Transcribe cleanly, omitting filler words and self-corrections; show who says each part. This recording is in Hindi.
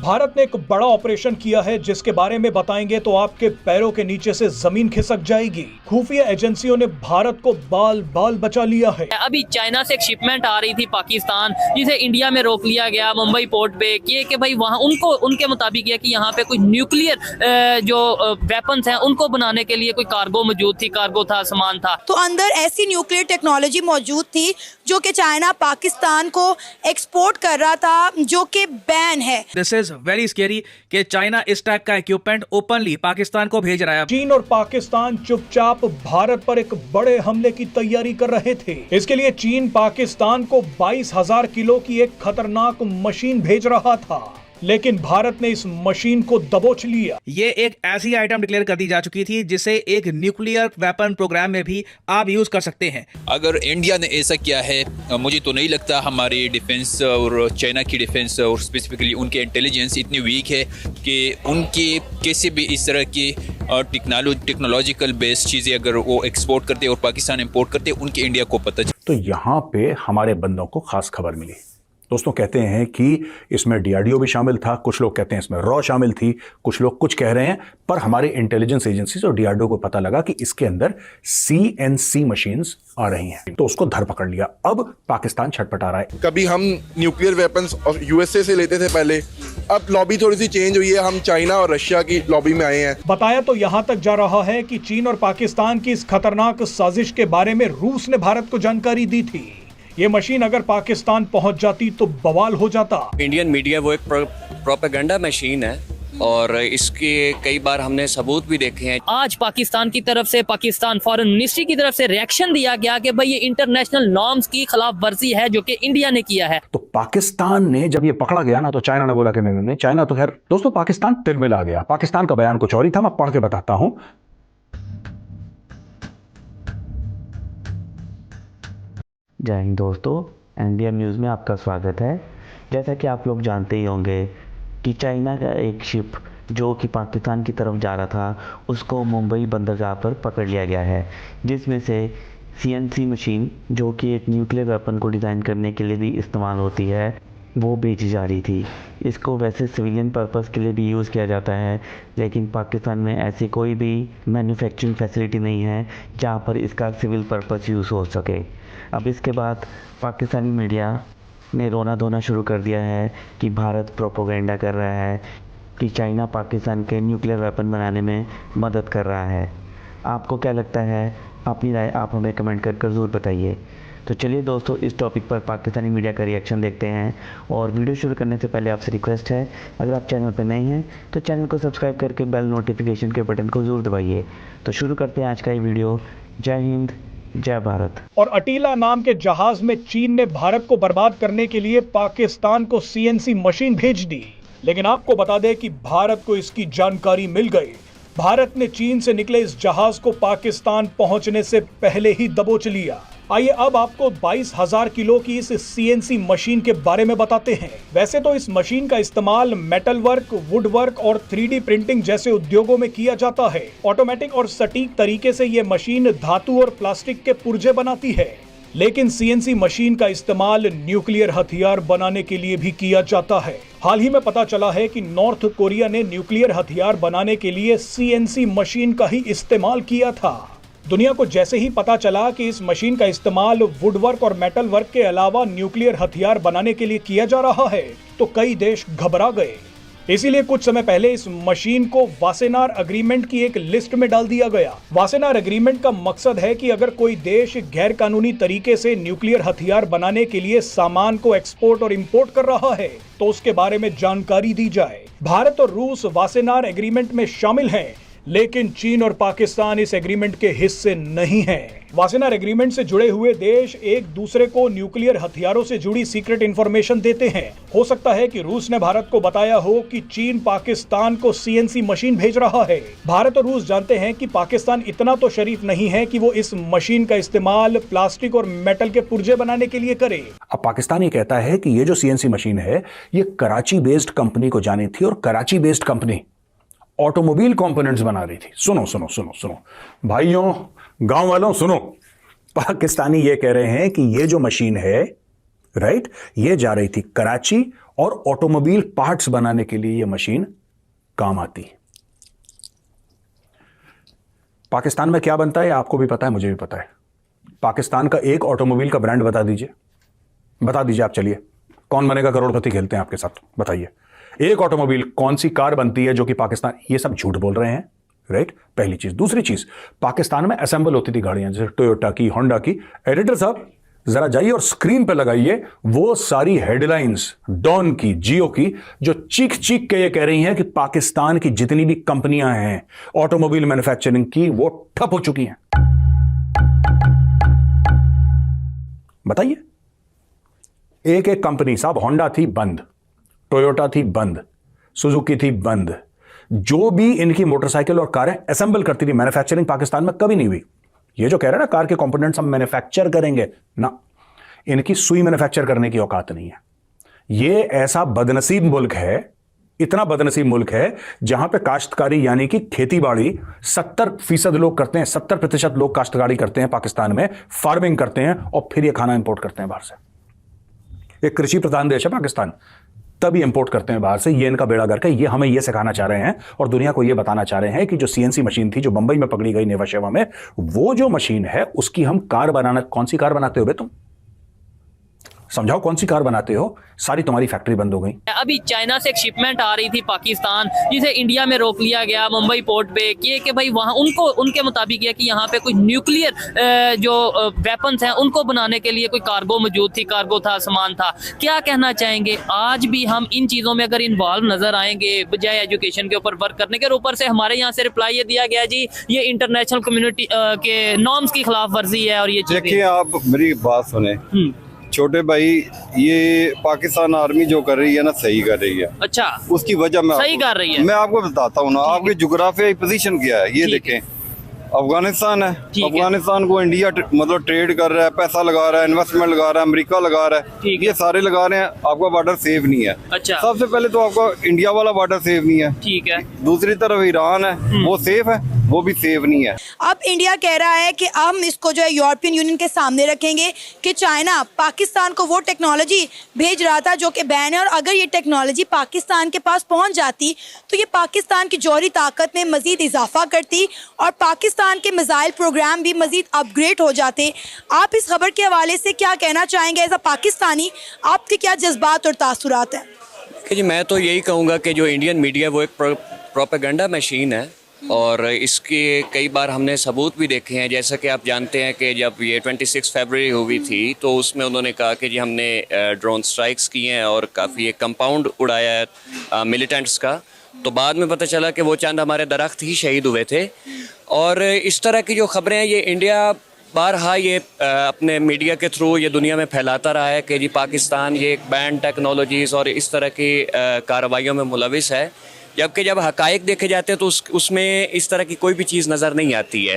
Speaker 1: भारत ने एक बड़ा ऑपरेशन किया है जिसके बारे में बताएंगे तो आपके पैरों के नीचे से जमीन खिसक जाएगी। खुफिया एजेंसियों ने भारत को बाल बाल बचा लिया है।
Speaker 2: अभी चाइना से एक शिपमेंट आ रही थी पाकिस्तान, जिसे इंडिया में रोक लिया गया मुंबई पोर्ट पे कि भाई वहाँ उनको उनके मुताबिक है कि यहाँ पे कोई न्यूक्लियर जो वेपन्स हैं उनको बनाने के लिए कोई कार्गो मौजूद थी, कार्गो था, सामान था।
Speaker 3: तो अंदर ऐसी न्यूक्लियर टेक्नोलॉजी मौजूद थी जो कि चाइना पाकिस्तान को एक्सपोर्ट कर रहा था, जो कि बैन है।
Speaker 4: दिस इज वेरी स्केरी कि चाइना इस टाइप का इक्विपमेंट ओपनली पाकिस्तान को भेज रहा है।
Speaker 1: चीन और पाकिस्तान चुपचाप भारत पर एक बड़े हमले की तैयारी कर रहे थे। इसके लिए चीन पाकिस्तान को 22,000 किलो की एक खतरनाक मशीन भेज रहा था, लेकिन भारत ने इस मशीन को दबोच लिया।
Speaker 4: ये एक ऐसी आइटम डिक्लेयर कर दी जा चुकी थी जिसे एक न्यूक्लियर वेपन प्रोग्राम में भी आप यूज कर सकते हैं।
Speaker 5: अगर इंडिया ने ऐसा किया है, मुझे तो नहीं लगता हमारी डिफेंस और चाइना की डिफेंस और स्पेसिफिकली उनके इंटेलिजेंस इतनी वीक है कि उनकी किसी भी इस तरह की टेक्नोलॉजिकल बेस्ड चीज़ें अगर वो एक्सपोर्ट करते और पाकिस्तान इंपोर्ट करते, उनके इंडिया को पता चले।
Speaker 6: तो यहाँ पे हमारे बंदों को खास खबर मिली। दोस्तों कहते हैं कि इसमें डीआरडीओ भी शामिल था, कुछ लोग कहते हैं इसमें रॉ शामिल थी, कुछ लोग कुछ कह रहे हैं, पर हमारे इंटेलिजेंस एजेंसीज और डीआरडीओ को पता लगा कि इसके अंदर सीएनसी मशीन्स आ रही हैं, तो उसको धर पकड़ लिया। अब पाकिस्तान छटपटा रहा है।
Speaker 7: कभी हम न्यूक्लियर वेपन्स और यूएसए से लेते थे पहले, अब लॉबी थोड़ी सी चेंज हुई है, हम चाइना और रशिया की लॉबी में आए हैं।
Speaker 1: बताया तो यहाँ तक जा रहा है कि चीन और पाकिस्तान की इस खतरनाक साजिश के बारे में रूस ने भारत को जानकारी दी थी। ये मशीन अगर पाकिस्तान पहुंच जाती तो बवाल हो जाता।
Speaker 8: इंडियन मीडिया वो एक प्रोपेगेंडा मशीन है और इसके कई बार हमने सबूत भी देखे हैं।
Speaker 2: आज पाकिस्तान की तरफ से, पाकिस्तान फॉरेन मिनिस्ट्री की तरफ से रिएक्शन दिया गया कि भाई ये इंटरनेशनल नॉर्म्स की खिलाफ वर्जी है जो कि इंडिया ने किया है।
Speaker 6: तो पाकिस्तान ने जब ये पकड़ा गया ना, तो चाइना ने बोला कि नहीं, चाइना तो खैर दोस्तों पाकिस्तान तिलमिला गया। पाकिस्तान का बयान कुछ और ही था, मैं पढ़ के बताता हूं।
Speaker 9: जय हिंद दोस्तों, एनडीएम न्यूज़ में आपका स्वागत है। जैसा कि आप लोग जानते ही होंगे कि चाइना का एक शिप जो कि पाकिस्तान की तरफ जा रहा था, उसको मुंबई बंदरगाह पर पकड़ लिया गया है, जिसमें से सीएनसी मशीन जो कि एक न्यूक्लियर वेपन को डिज़ाइन करने के लिए भी इस्तेमाल होती है, वो बेची जा रही थी। इसको वैसे सिविलियन पर्पस के लिए भी यूज़ किया जाता है, लेकिन पाकिस्तान में ऐसी कोई भी मैन्युफैक्चरिंग फैसिलिटी नहीं है जहाँ पर इसका सिविल पर्पस यूज़ हो सके। अब इसके बाद पाकिस्तानी मीडिया ने रोना धोना शुरू कर दिया है कि भारत प्रोपोगेंडा कर रहा है कि चाइना पाकिस्तान के न्यूक्लियर वेपन बनाने में मदद कर रहा है। आपको क्या लगता है? अपनी राय आप हमें कमेंट कर ज़रूर बताइए। तो चलिए दोस्तों, इस टॉपिक पर पाकिस्तानी मीडिया का रिएक्शन देखते हैं। और वीडियो शुरू करने से पहले आपसे रिक्वेस्ट है, अगर आप चैनल पर नए हैं तो चैनल को सब्सक्राइब करके बेल नोटिफिकेशन के बटन को ज़रूर दबाइए। तो शुरू करते हैं आज का ये वीडियो। जय हिंद, जय भारत।
Speaker 1: और अटीला नाम के जहाज में चीन ने भारत को बर्बाद करने के लिए पाकिस्तान को सीएनसी मशीन भेज दी, लेकिन आपको बता दें कि भारत को इसकी जानकारी मिल गई। भारत ने चीन से निकले इस जहाज को पाकिस्तान पहुंचने से पहले ही दबोच लिया। आइए अब आपको 22,000 किलो की इस सीएनसी मशीन के बारे में बताते हैं। वैसे तो इस मशीन का इस्तेमाल मेटल वर्क, वुड वर्क और 3D प्रिंटिंग जैसे उद्योगों में किया जाता है। ऑटोमेटिक और सटीक तरीके से ये मशीन धातु और प्लास्टिक के पुर्जे बनाती है। लेकिन सीएनसी मशीन का इस्तेमाल न्यूक्लियर हथियार बनाने के लिए भी किया जाता है। हाल ही में पता चला है कि नॉर्थ कोरिया ने न्यूक्लियर हथियार बनाने के लिए सीएनसी मशीन का ही इस्तेमाल किया था। दुनिया को जैसे ही पता चला कि इस मशीन का इस्तेमाल वुडवर्क और मेटल वर्क के अलावा न्यूक्लियर हथियार बनाने के लिए किया जा रहा है, तो कई देश घबरा गए। इसीलिए कुछ समय पहले इस मशीन को वासेनार एग्रीमेंट की एक लिस्ट में डाल दिया गया। वासेनार एग्रीमेंट का मकसद है कि अगर कोई देश गैर कानूनी तरीके से न्यूक्लियर हथियार बनाने के लिए सामान को एक्सपोर्ट और इंपोर्ट कर रहा है, तो उसके बारे में जानकारी दी जाए। भारत और रूस वासेनार एग्रीमेंट में शामिल हैं, लेकिन चीन और पाकिस्तान इस एग्रीमेंट के हिस्से नहीं हैं। वासेनार एग्रीमेंट से जुड़े हुए देश एक दूसरे को न्यूक्लियर हथियारों से जुड़ी सीक्रेट इंफॉर्मेशन देते हैं। हो सकता है कि रूस ने भारत को बताया हो कि चीन पाकिस्तान को सीएनसी मशीन भेज रहा है। भारत और रूस जानते हैं कि पाकिस्तान इतना तो शरीफ नहीं है कि वो इस मशीन का इस्तेमाल प्लास्टिक और मेटल के पुर्जे बनाने के लिए करे।
Speaker 6: अब पाकिस्तान ये कहता है कि ये जो सीएनसी मशीन है, ये कराची बेस्ड कंपनी को जानी थी और Karachi based company automobile components बना रही थी। सुनो सुनो सुनो सुनो भाइयों, गांव वालों सुनो, पाकिस्तानी ये कह रहे हैं कि ये जो मशीन है, राइट, ये जा रही थी कराची और ऑटोमोबाइल पार्ट्स बनाने के लिए यह मशीन काम आती है। पाकिस्तान में क्या बनता है आपको भी पता है, मुझे भी पता है। पाकिस्तान का एक ऑटोमोबाइल का ब्रांड बता दीजिए आप, चलिए कौन बनेगा करोड़पति, खेलते हैं आपके साथ, बताइए एक ऑटोमोबाइल, कौन सी कार बनती है जो कि पाकिस्तान, ये सब झूठ बोल रहे हैं, राइट। पहली चीज। दूसरी चीज, पाकिस्तान में असेंबल होती थी गाड़ियां, जैसे टोयोटा की, होंडा की। एडिटर साहब जरा जाइए और स्क्रीन पे लगाइए वो सारी हेडलाइंस डॉन की, जियो की, जो चीख चीख के ये कह रही हैं कि पाकिस्तान की जितनी भी कंपनियां हैं ऑटोमोबाइल मैन्युफैक्चरिंग की, वो ठप हो चुकी हैं। बताइए, एक एक कंपनी साहब, होंडा थी बंद, टोयोटा थी बंद, सुजुकी थी बंद। जो भी इनकी मोटरसाइकिल और कारें असेंबल करती थी, मैन्युफैक्चरिंग पाकिस्तान में कभी नहीं हुई। ये जो कह रहे हैं ना कार के कंपोनेंट्स हम मैन्युफैक्चर करेंगे, ना, इनकी सुई मैन्युफैक्चर करने की औकात नहीं है। ये ऐसा बदनसीब मुल्क है, इतना बदनसीब मुल्क है जहां पे काश्तकारी यानी कि खेती बाड़ी 70% लोग करते हैं, 70% लोग काश्तकारी करते हैं पाकिस्तान में, फार्मिंग करते हैं और फिर ये खाना इंपोर्ट करते हैं बाहर से। एक कृषि प्रधान देश है पाकिस्तान, तभी इंपोर्ट करते हैं बाहर से। ये इनका बेड़ा गर्क है। ये हमें ये सिखाना चाह रहे हैं और दुनिया को ये बताना चाह रहे हैं कि जो सीएनसी मशीन थी जो मुंबई में पकड़ी गई नेवा शेवा में, वो जो मशीन है उसकी हम कार बनाना, कौन सी कार बनाते हो बे तुम, समझाओ कौन सी कार बनाते हो, सारी तुम्हारी फैक्ट्री बंद हो गई।
Speaker 2: अभी चाइना से एक शिपमेंट आ रही थी पाकिस्तान, जिसे इंडिया में रोक लिया गया मुंबई पोर्ट पे, कि भाई वहाँ उनको उनके मुताबिक ये कि यहाँ पे कुछ न्यूक्लियर जो वेपन्स हैं उनको बनाने के लिए कोई कार्गो मौजूद थी, कार्गो था, सामान था। क्या कहना चाहेंगे, आज भी हम इन चीज़ों में अगर इन्वॉल्व नजर आएंगे बजाय एजुकेशन के ऊपर वर्क करने के? ऊपर से हमारे यहाँ से रिप्लाई ये दिया गया जी ये इंटरनेशनल कम्युनिटी के नॉर्म्स की खिलाफ वर्जी है। और ये
Speaker 10: देखिए, आप मेरी बात सुने छोटे भाई, ये पाकिस्तान आर्मी जो कर रही है ना, सही कर रही है।
Speaker 2: अच्छा,
Speaker 10: उसकी वजह मैं
Speaker 2: सही कर रही है,
Speaker 10: मैं आपको बताता हूँ ना। आपकी जुग्राफियाई पोजीशन क्या है ये देखें। अफगानिस्तान है, अफगानिस्तान को इंडिया मतलब ट्रेड कर रहा है, पैसा लगा रहा है, इन्वेस्टमेंट लगा रहा है, अमेरिका लगा रहा है, ये सारे लगा रहे हैं। आपका बॉर्डर सेफ नहीं है।
Speaker 2: अच्छा,
Speaker 10: सबसे पहले तो आपका इंडिया वाला बॉर्डर सेफ नहीं है।
Speaker 2: ठीक है।
Speaker 10: दूसरी तरफ ईरान है, वो सेफ है, वो भी सेफ नहीं है।
Speaker 3: अब इंडिया कह रहा है कि हम इसको जो है यूरोपियन यूनियन के सामने रखेंगे कि चाइना पाकिस्तान को वो टेक्नोलॉजी भेज रहा था जो कि बैन है, और अगर ये टेक्नोलॉजी पाकिस्तान के पास पहुंच जाती तो ये पाकिस्तान की जौहरी ताकत में मजीद इजाफा करती और पाकिस्तान के मिसाइल प्रोग्राम भी मजीद अपग्रेड हो जाते। आप इस खबर के हवाले से क्या कहना चाहेंगे एज अ पाकिस्तानी, आपके क्या जज्बात और तासुरात हैं?
Speaker 8: जी, मैं तो यही कहूँगा कि जो इंडियन मीडिया वो एक प्रोपेगेंडा मशीन है, और इसके कई बार हमने सबूत भी देखे हैं। जैसा कि आप जानते हैं कि जब ये 26 फरवरी हुई थी तो उसमें उन्होंने कहा कि जी हमने ड्रोन स्ट्राइक्स किए हैं और काफ़ी एक कंपाउंड उड़ाया है मिलिटेंट्स का। तो बाद में पता चला कि वो चंद हमारे दरख्त ही शहीद हुए थे। और इस तरह की जो ख़बरें हैं ये इंडिया बारहा ये अपने मीडिया के थ्रू ये दुनिया में फैलाता रहा है कि जी पाकिस्तान ये एक बैंड टेक्नोलॉजीज़ और इस तरह की कार्रवाइयों में मुलविस है, जबकि जब हकायक देखे जाते हैं तो उसमें इस तरह की कोई भी चीज़ नज़र नहीं आती है।